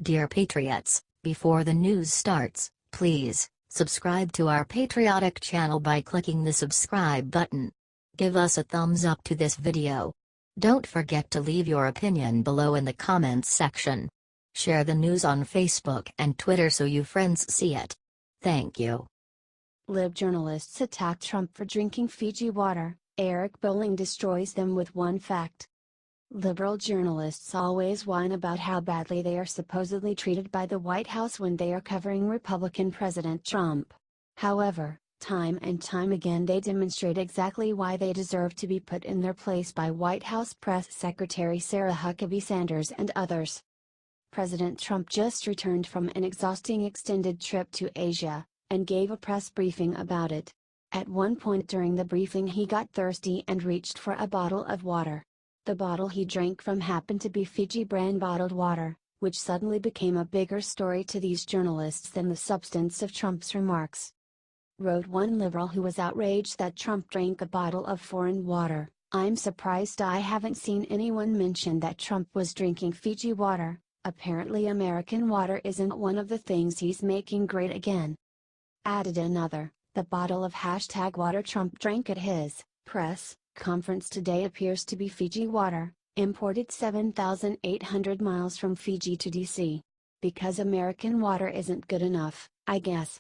Dear Patriots, before the news starts, please subscribe to our patriotic channel by clicking the subscribe button. Give us a thumbs up to this video. Don't forget to leave your opinion below in the comments section. Share the news on Facebook and Twitter so you friends see it. Thank you. Lib journalists attack Trump for drinking Fiji water. Eric Bolling destroys them with one fact. Liberal journalists always whine about how badly they are supposedly treated by the White House when they are covering Republican President Trump. However, time and time again they demonstrate exactly why they deserve to be put in their place by White House Press Secretary Sarah Huckabee Sanders and others. President Trump just returned from an exhausting extended trip to Asia, and gave a press briefing about it. At one point during the briefing he got thirsty and reached for a bottle of water. The bottle he drank from happened to be Fiji brand bottled water, which suddenly became a bigger story to these journalists than the substance of Trump's remarks. Wrote one liberal who was outraged that Trump drank a bottle of foreign water, "I'm surprised I haven't seen anyone mention that Trump was drinking Fiji water. Apparently American water isn't one of the things he's making great again." Added another, "The bottle of #water Trump drank at his press conference today appears to be Fiji water, imported 7,800 miles from Fiji to DC. Because American water isn't good enough, I guess."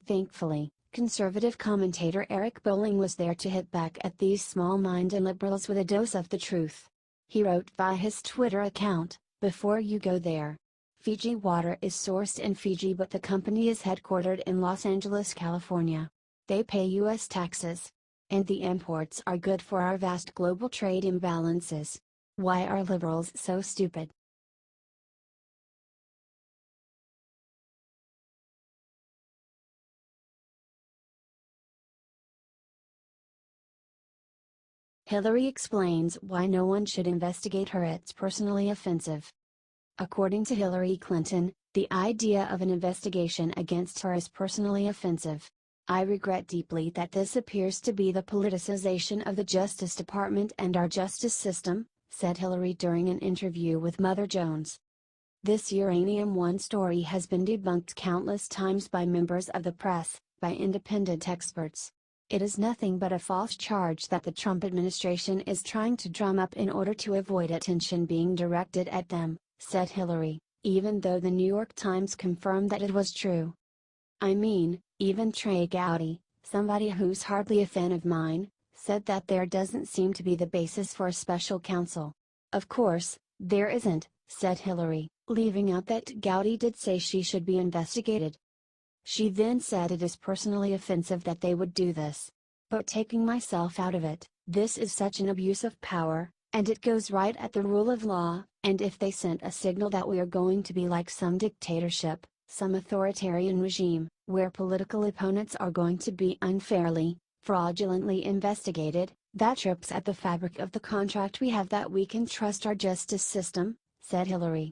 Thankfully, conservative commentator Eric Bolling was there to hit back at these small-minded liberals with a dose of the truth. He wrote via his Twitter account, "Before you go there. Fiji water is sourced in Fiji but the company is headquartered in Los Angeles, California. They pay U.S. taxes. And the imports are good for our vast global trade imbalances. Why are liberals so stupid?" Hillary explains why no one should investigate her. It's personally offensive. According to Hillary Clinton, the idea of an investigation against her is personally offensive. "I regret deeply that this appears to be the politicization of the Justice Department and our justice system," said Hillary during an interview with Mother Jones. This Uranium One story has been debunked countless times by members of the press, by independent experts. It is nothing but a false charge that the Trump administration is trying to drum up in order to avoid attention being directed at them, said Hillary, even though the New York Times confirmed that it was true. "I mean, even Trey Gowdy, somebody who's hardly a fan of mine, said that there doesn't seem to be the basis for a special counsel." "Of course, there isn't," said Hillary, leaving out that Gowdy did say she should be investigated. She then said it is personally offensive that they would do this. "But taking myself out of it, this is such an abuse of power, and it goes right at the rule of law, and if they sent a signal that we are going to be like some dictatorship, some authoritarian regime, where political opponents are going to be unfairly, fraudulently investigated, that trips at the fabric of the contract we have that we can trust our justice system," said Hillary.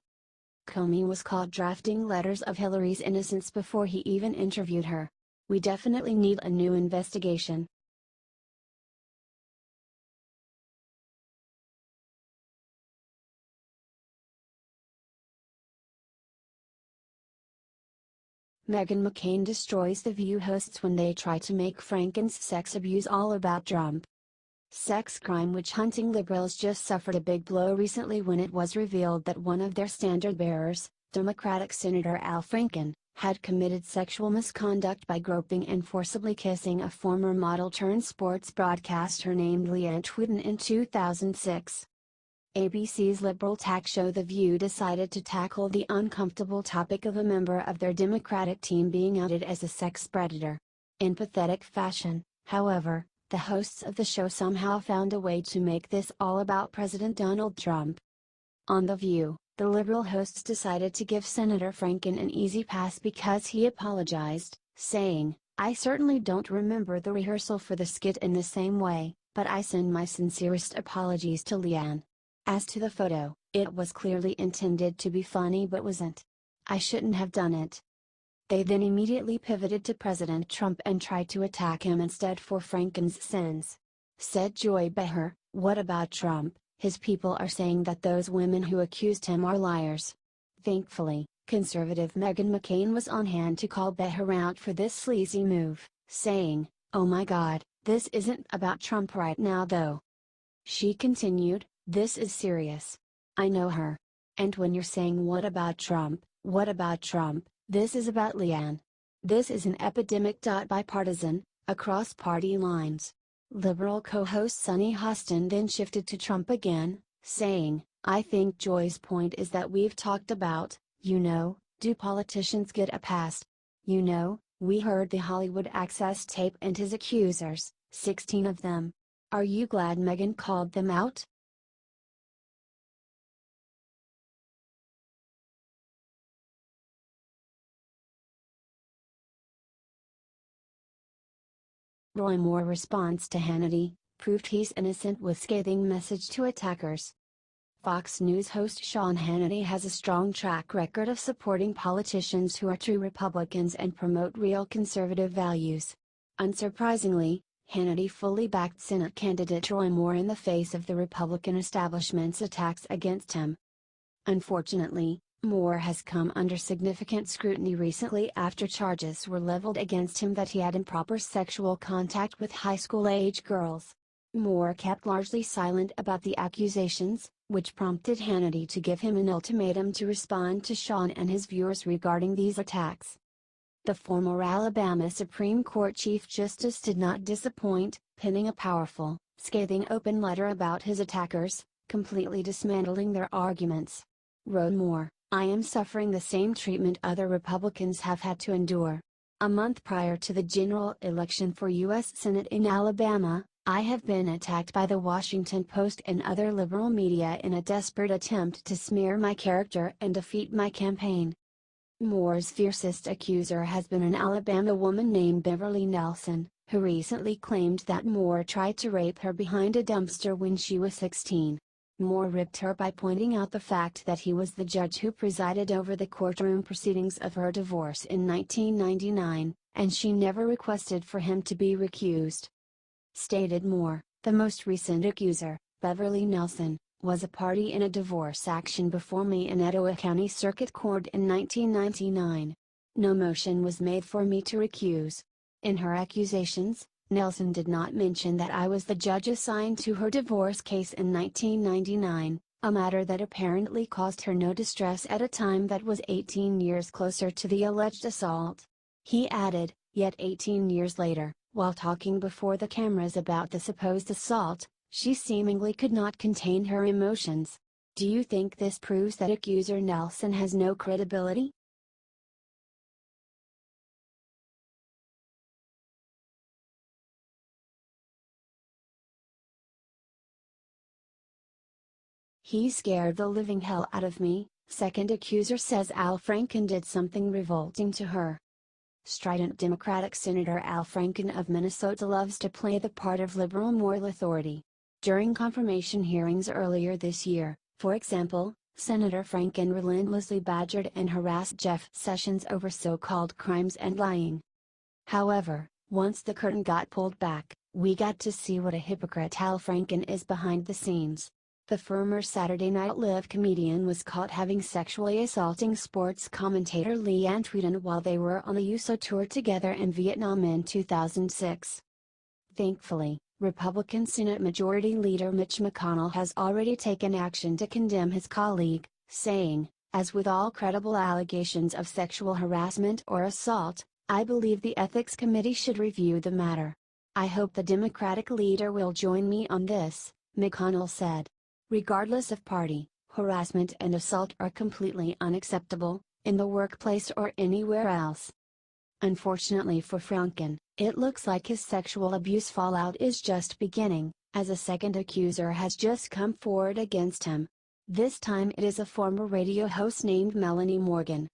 Comey was caught drafting letters of Hillary's innocence before he even interviewed her. "We definitely need a new investigation." Meghan McCain destroys The View hosts when they try to make Franken's sex abuse all about Trump. Sex crime witch hunting liberals just suffered a big blow recently when it was revealed that one of their standard bearers, Democratic Senator Al Franken, had committed sexual misconduct by groping and forcibly kissing a former model-turned-sports broadcaster named Leanne Tweeden in 2006. ABC's liberal talk show The View decided to tackle the uncomfortable topic of a member of their Democratic team being outed as a sex predator. In pathetic fashion, however, the hosts of the show somehow found a way to make this all about President Donald Trump. On The View, the liberal hosts decided to give Senator Franken an easy pass because he apologized, saying, "I certainly don't remember the rehearsal for the skit in the same way, but I send my sincerest apologies to Leanne. As to the photo, it was clearly intended to be funny but wasn't. I shouldn't have done it." They then immediately pivoted to President Trump and tried to attack him instead for Franken's sins. Said Joy Behar, "What about Trump? His people are saying that those women who accused him are liars." Thankfully, conservative Meghan McCain was on hand to call her out for this sleazy move, saying, "Oh my God, this isn't about Trump right now though." She continued, "This is serious. I know her. And when you're saying what about Trump, this is about Leanne. This is an epidemic. Bipartisan, across party lines." Liberal co-host Sunny Hostin then shifted to Trump again, saying, "I think Joy's point is that we've talked about, do politicians get a pass? We heard the Hollywood Access tape and his accusers, 16 of them. Are you glad Meghan called them out?" Roy Moore responds to Hannity, proved he's innocent with scathing message to attackers. Fox News host Sean Hannity has a strong track record of supporting politicians who are true Republicans and promote real conservative values. Unsurprisingly, Hannity fully backed Senate candidate Roy Moore in the face of the Republican establishment's attacks against him. Unfortunately, Moore has come under significant scrutiny recently after charges were leveled against him that he had improper sexual contact with high school-age girls. Moore kept largely silent about the accusations, which prompted Hannity to give him an ultimatum to respond to Sean and his viewers regarding these attacks. The former Alabama Supreme Court Chief Justice did not disappoint, penning a powerful, scathing open letter about his attackers, completely dismantling their arguments. Wrote Moore, "I am suffering the same treatment other Republicans have had to endure. A month prior to the general election for U.S. Senate in Alabama, I have been attacked by the Washington Post and other liberal media in a desperate attempt to smear my character and defeat my campaign." Moore's fiercest accuser has been an Alabama woman named Beverly Nelson, who recently claimed that Moore tried to rape her behind a dumpster when she was 16. Moore ripped her by pointing out the fact that he was the judge who presided over the courtroom proceedings of her divorce in 1999, and she never requested for him to be recused. Stated Moore, the most recent accuser, Beverly Nelson, was a party in a divorce action before me in Etowah County Circuit Court in 1999. No motion was made for me to recuse. In her accusations, Nelson did not mention that I was the judge assigned to her divorce case in 1999, a matter that apparently caused her no distress at a time that was 18 years closer to the alleged assault. He added, yet 18 years later, while talking before the cameras about the supposed assault, she seemingly could not contain her emotions. Do you think this proves that accuser Nelson has no credibility? He scared the living hell out of me, second accuser says Al Franken did something revolting to her. Strident Democratic Senator Al Franken of Minnesota loves to play the part of liberal moral authority. During confirmation hearings earlier this year, for example, Senator Franken relentlessly badgered and harassed Jeff Sessions over so-called crimes and lying. However, once the curtain got pulled back, we got to see what a hypocrite Al Franken is behind the scenes. The former Saturday Night Live comedian was caught having sexually assaulting sports commentator Leanne Tweeden while they were on the USO tour together in Vietnam in 2006. Thankfully, Republican Senate Majority Leader Mitch McConnell has already taken action to condemn his colleague, saying, "As with all credible allegations of sexual harassment or assault, I believe the Ethics Committee should review the matter. I hope the Democratic leader will join me on this," McConnell said. Regardless of party, harassment and assault are completely unacceptable, in the workplace or anywhere else. Unfortunately for Franken, it looks like his sexual abuse fallout is just beginning, as a second accuser has just come forward against him. This time it is a former radio host named Melanie Morgan.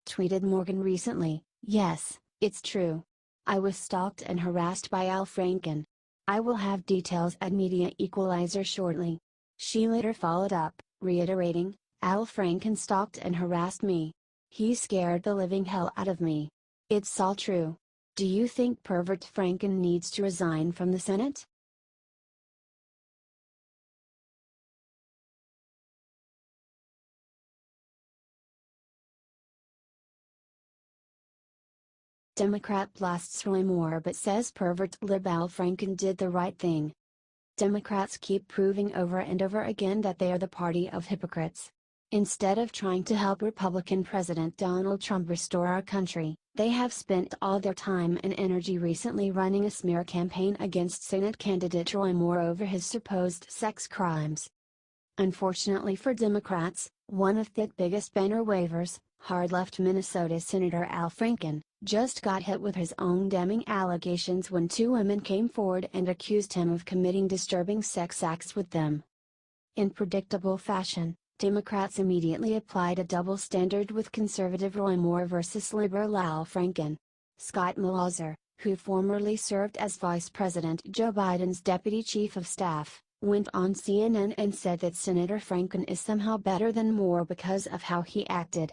Tweeted Morgan recently, "Yes, it's true. I was stalked and harassed by Al Franken. I will have details at Media Equalizer shortly." She later followed up, reiterating, "Al Franken stalked and harassed me. He scared the living hell out of me. It's all true. Do you think pervert Franken needs to resign from the Senate?" Democrat blasts Roy Moore but says pervert lib Al Franken did the right thing. Democrats keep proving over and over again that they are the party of hypocrites. Instead of trying to help Republican President Donald Trump restore our country, they have spent all their time and energy recently running a smear campaign against Senate candidate Roy Moore over his supposed sex crimes. Unfortunately for Democrats, one of the biggest banner wavers, hard-left Minnesota Senator Al Franken, just got hit with his own damning allegations when two women came forward and accused him of committing disturbing sex acts with them. In predictable fashion, Democrats immediately applied a double standard with conservative Roy Moore versus liberal Al Franken. Scott Malauser, who formerly served as Vice President Joe Biden's deputy chief of staff, went on CNN and said that Senator Franken is somehow better than Moore because of how he acted.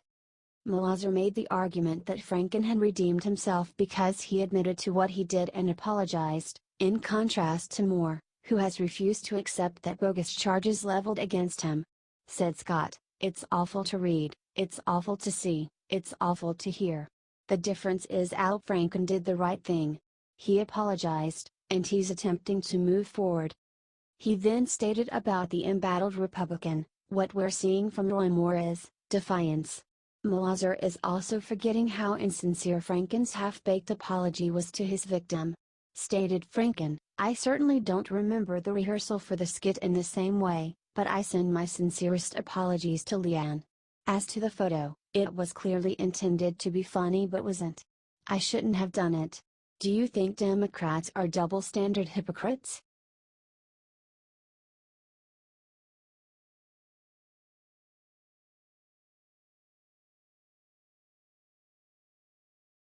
Malauser made the argument that Franken had redeemed himself because he admitted to what he did and apologized, in contrast to Moore, who has refused to accept that bogus charges leveled against him. Said Scott, "It's awful to read, it's awful to see, it's awful to hear. The difference is Al Franken did the right thing. He apologized, and he's attempting to move forward." He then stated about the embattled Republican, "What we're seeing from Roy Moore is defiance." Malauser is also forgetting how insincere Franken's half-baked apology was to his victim. Stated Franken, "I certainly don't remember the rehearsal for the skit in the same way, but I send my sincerest apologies to Leanne. As to the photo, it was clearly intended to be funny but wasn't. I shouldn't have done it. Do you think Democrats are double-standard hypocrites?